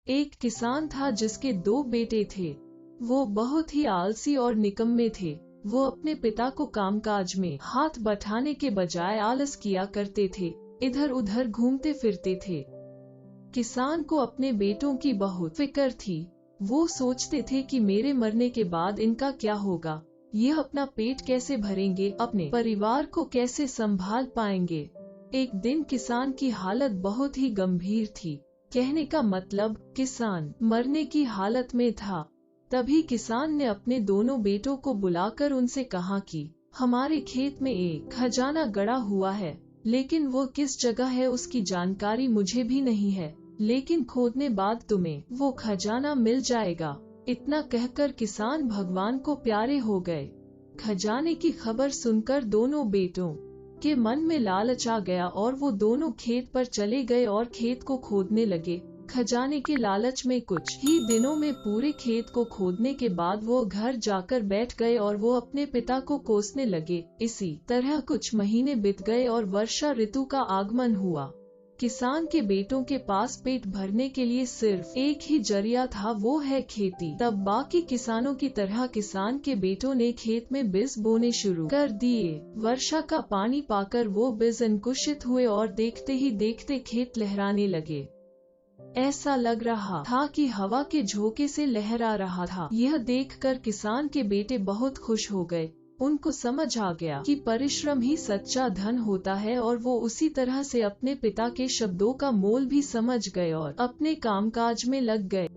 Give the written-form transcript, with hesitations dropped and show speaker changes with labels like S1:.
S1: एक किसान था जिसके 2 बेटे थे। वो बहुत ही आलसी और निकम्मे थे। वो अपने पिता को कामकाज में हाथ बटाने के बजाय आलस किया करते थे, इधर उधर घूमते फिरते थे। किसान को अपने बेटों की बहुत फिक्र थी। वो सोचते थे कि मेरे मरने के बाद इनका क्या होगा, ये अपना पेट कैसे भरेंगे, अपने परिवार को कैसे संभाल पाएंगे। एक दिन किसान की हालत बहुत ही गंभीर थी। कहने का मतलब किसान मरने की हालत में था। तभी किसान ने अपने दोनों बेटों को बुलाकर उनसे कहा कि हमारे खेत में एक खजाना गड़ा हुआ है, लेकिन वो किस जगह है उसकी जानकारी मुझे भी नहीं है, लेकिन खोदने बाद तुम्हें वो खजाना मिल जाएगा। इतना कहकर किसान भगवान को प्यारे हो गए। खजाने की खबर सुनकर दोनों बेटों के मन में लालच आ गया और वो दोनों खेत पर चले गए और खेत को खोदने लगे। खजाने के लालच में कुछ ही दिनों में पूरे खेत को खोदने के बाद वो घर जाकर बैठ गए और वो अपने पिता को कोसने लगे। इसी तरह कुछ महीने बीत गए और वर्षा ऋतु का आगमन हुआ। किसान के बेटों के पास पेट भरने के लिए सिर्फ एक ही जरिया था, वो है खेती। तब बाकी किसानों की तरह किसान के बेटों ने खेत में बीज बोने शुरू कर दिए। वर्षा का पानी पाकर वो बीज अंकुरित हुए और देखते ही देखते खेत लहराने लगे। ऐसा लग रहा था कि हवा के झोंके से लहरा रहा था। यह देखकर किसान के बेटे बहुत खुश हो गए। उनको समझ आ गया कि परिश्रम ही सच्चा धन होता है और वो उसी तरह से अपने पिता के शब्दों का मोल भी समझ गए और अपने कामकाज में लग गए।